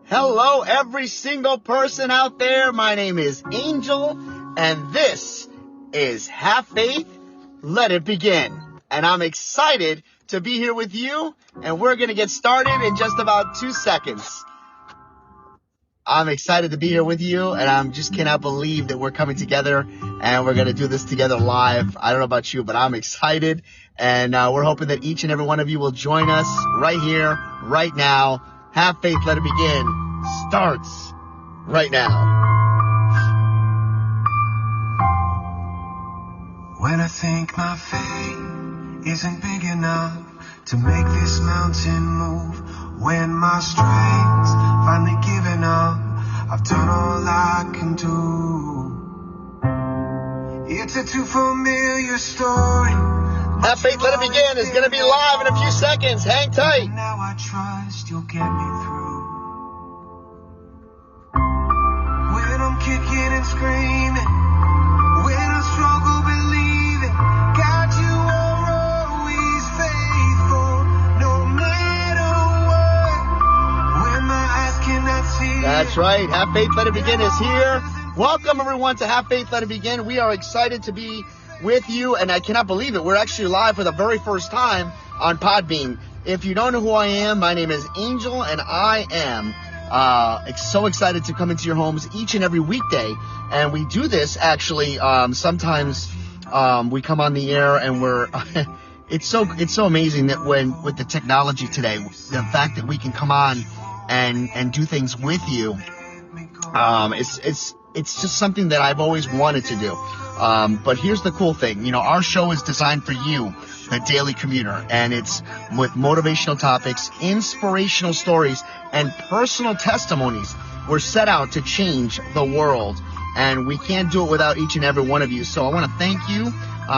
Hello, every single person out there. My name is Angel, and this is Have Faith, Let It Begin. And I'm excited to be here with you, and we're going to get started in just about 2 seconds. I'm excited to be here with you, and I just cannot believe that we're coming together, and we're going to do this together live. I don't know about you, but I'm excited, and we're hoping that each and every one of you will join us right here, right now. Have Faith, Let It Begin starts right now. When I think my faith isn't big enough to make this mountain move, when my strength's finally given up, I've done all I can do. It's a too familiar story. Have Faith, Let It Begin is going to be live in a few seconds. Hang tight. Now I trust you'll get me through. When I'm kicking and screaming, when I struggle believing, God, you are always faithful, no matter what. When my eyes cannot see. That's right. Have Faith, Let It Begin is here. Welcome, everyone, to Have Faith, Let It Begin. We are excited to be with you, and I cannot believe it. We're actually live for the very first time on Podbean. If you don't know who I am, my name is Angel, and I am so excited to come into your homes each and every weekday. And we do this actually. Sometimes we come on the air, and we're it's so amazing that when with the technology today, the fact that we can come on and do things with you, it's just something that I've always wanted to do. But here's the cool thing. Our show is designed for you, the daily commuter, and it's with motivational topics, inspirational stories, and personal testimonies. We're set out to change the world, and we can't do it without each and every one of you. So I want to thank you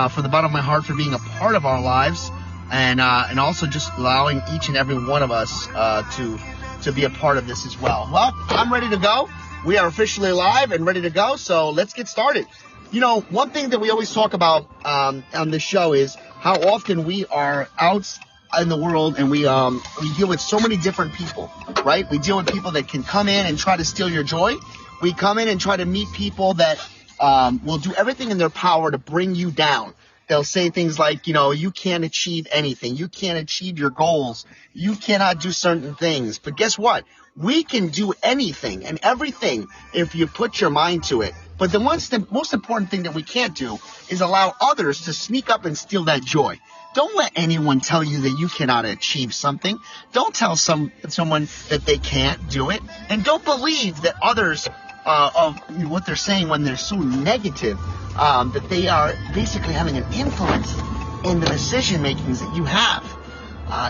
from the bottom of my heart for being a part of our lives, and also just allowing each and every one of us to be a part of this as well. Well, I'm ready to go. We are officially live and ready to go, so let's get started. One thing that we always talk about on this show is how often we are out in the world, and we deal with so many different people, right? We deal with people that can come in and try to steal your joy. We come in and try to meet people that will do everything in their power to bring you down. They'll say things like, you can't achieve anything. You can't achieve your goals. You cannot do certain things. But guess what? We can do anything and everything if you put your mind to it. But the most important thing that we can't do is allow others to sneak up and steal that joy. Don't let anyone tell you that you cannot achieve something. Don't tell someone that they can't do it. And don't believe that others of what they're saying when they're so negative, that they are basically having an influence in the decision makings that you have.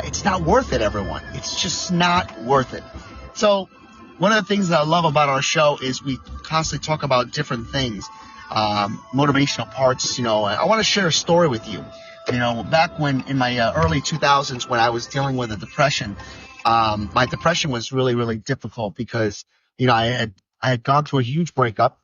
It's not worth it, everyone. It's just not worth it. So one of the things that I love about our show is we constantly talk about different things, motivational parts. I want to share a story with you. Back when in my early 2000s, when I was dealing with a depression, my depression was really, really difficult because, I had gone through a huge breakup,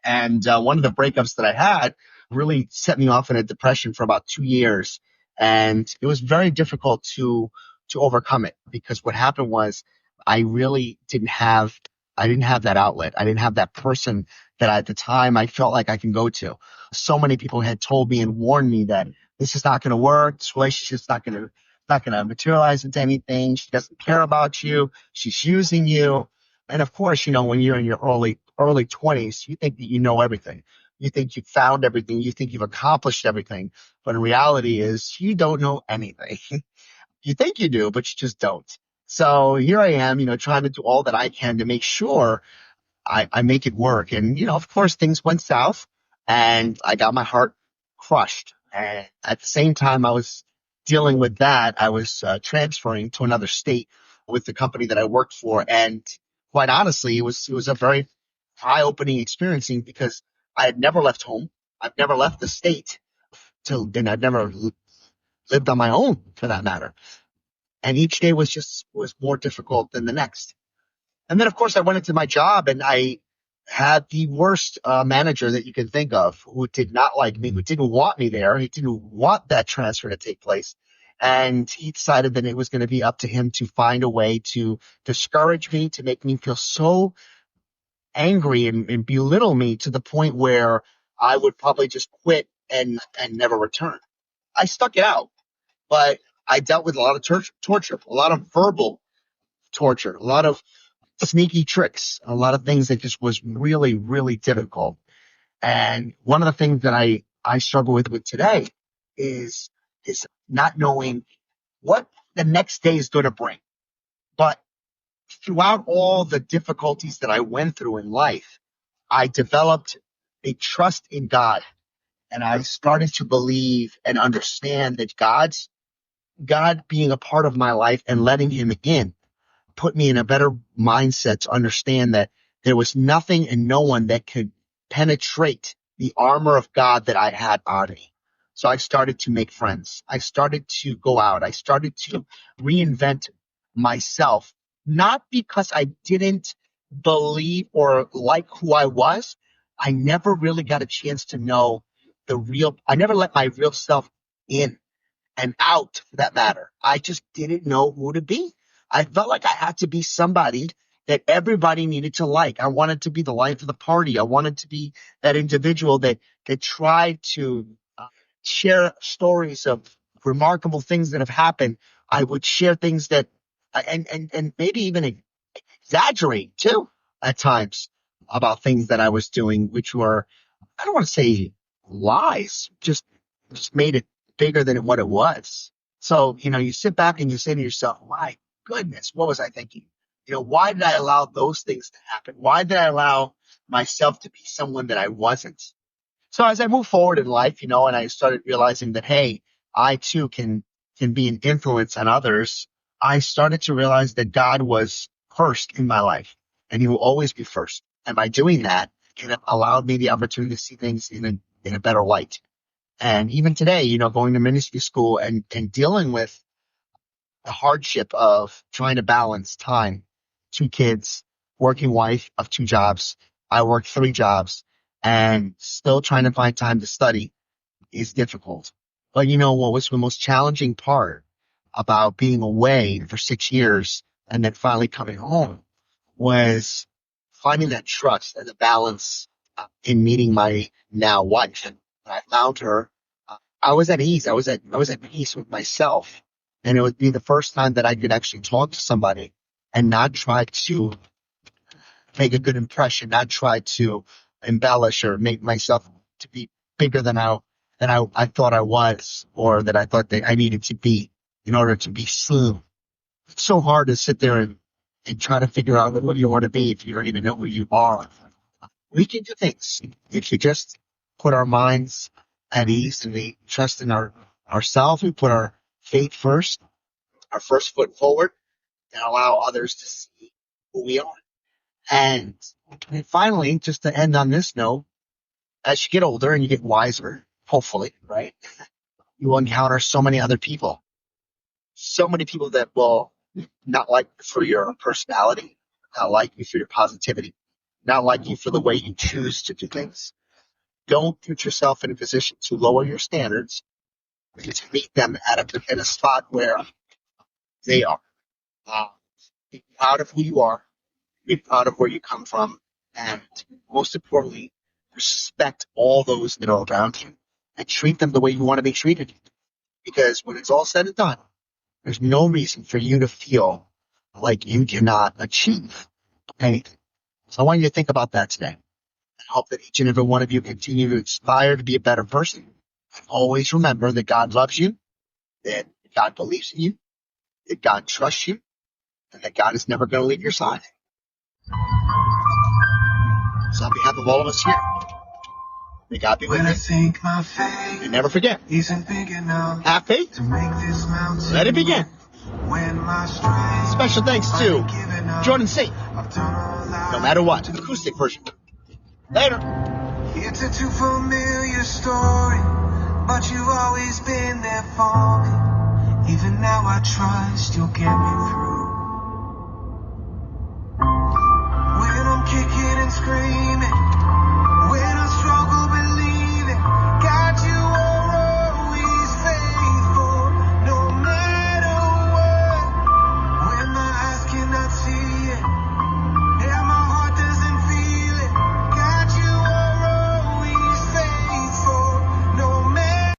and one of the breakups that I had really set me off in a depression for about 2 years. And it was very difficult to overcome it, because what happened was I really didn't have that outlet. I didn't have that person that at the time I felt like I can go to. So many people had told me and warned me that this is not going to work. This relationship's not going to materialize into anything. She doesn't care about you. She's using you. And of course, when you're in your early 20s, you think that you know everything. You think you've found everything. You think you've accomplished everything. But in reality is you don't know anything. You think you do, but you just don't. So here I am, trying to do all that I can to make sure I make it work. And, of course, things went south, and I got my heart crushed. And at the same time I was dealing with that, I was transferring to another state with the company that I worked for. And quite honestly, it was a very eye-opening experience, because I had never left home. I've never left the state, and I've never lived on my own, for that matter. And each day was more difficult than the next. And then, of course, I went into my job, and I had the worst manager that you can think of, who did not like me, who didn't want me there. He didn't want that transfer to take place. And he decided that it was going to be up to him to find a way to discourage me, to make me feel so angry and belittle me to the point where I would probably just quit and never return. I stuck it out, but I dealt with a lot of torture, a lot of verbal torture, a lot of sneaky tricks, a lot of things that just was really, really difficult. And one of the things that I struggle with today is not knowing what the next day is going to bring. But throughout all the difficulties that I went through in life, I developed a trust in God, and I started to believe and understand that God being a part of my life and letting him in put me in a better mindset to understand that there was nothing and no one that could penetrate the armor of God that I had on me. So I started to make friends. I started to go out. I started to reinvent myself, not because I didn't believe or like who I was. I never really got a chance to know I never let my real self in and out for that matter. I just didn't know who to be. I felt like I had to be somebody that everybody needed to like. I wanted to be the life of the party. I wanted to be that individual that tried to share stories of remarkable things that have happened. I would share things that, and maybe even exaggerate too at times about things that I was doing, which were, I don't want to say lies, just made it bigger than what it was. So, you sit back and you say to yourself, my goodness, what was I thinking? Why did I allow those things to happen? Why did I allow myself to be someone that I wasn't? So as I moved forward in life, and I started realizing that, hey, I too can be an influence on others, I started to realize that God was first in my life, and he will always be first. And by doing that, it allowed me the opportunity to see things in a better light. And even today, going to ministry school and dealing with the hardship of trying to balance time, 2 kids, working wife of 2 jobs. I work 3 jobs and still trying to find time to study is difficult. But what was the most challenging part about being away for 6 years and then finally coming home was finding that trust and the balance in meeting my now wife. And when I found her, I was at ease. I was at peace with myself. And it would be the first time that I could actually talk to somebody and not try to make a good impression, not try to embellish or make myself to be bigger than I thought I was, or that I thought that I needed to be in order to be seen. It's so hard to sit there and try to figure out what you want to be if you don't even know who you are. We can do things if you just put our minds at ease and we trust in ourselves. We put our faith first, our first foot forward, and allow others to see who we are. And finally, just to end on this note, as you get older and you get wiser, hopefully, right, you will encounter so many other people. So many people that will not like you for your personality, not like you for your positivity, not like you for the way you choose to do things. Don't put yourself in a position to lower your standards to meet them at a spot where they are. Be proud of who you are. Be proud of where you come from. And most importantly, respect all those that are around you and treat them the way you want to be treated. Because when it's all said and done, there's no reason for you to feel like you cannot achieve anything. So I want you to think about that today. I hope that each and every one of you continue to aspire to be a better person. And always remember that God loves you, that God believes in you, that God trusts you, and that God is never going to leave your side. So on behalf of all of us here, may God be with you. And never forget, have faith, let it begin. Special thanks to Jordan Saint, No Matter What, acoustic version. Later. It's a too familiar story, but you've always been there for me. Even now I trust you'll get me through.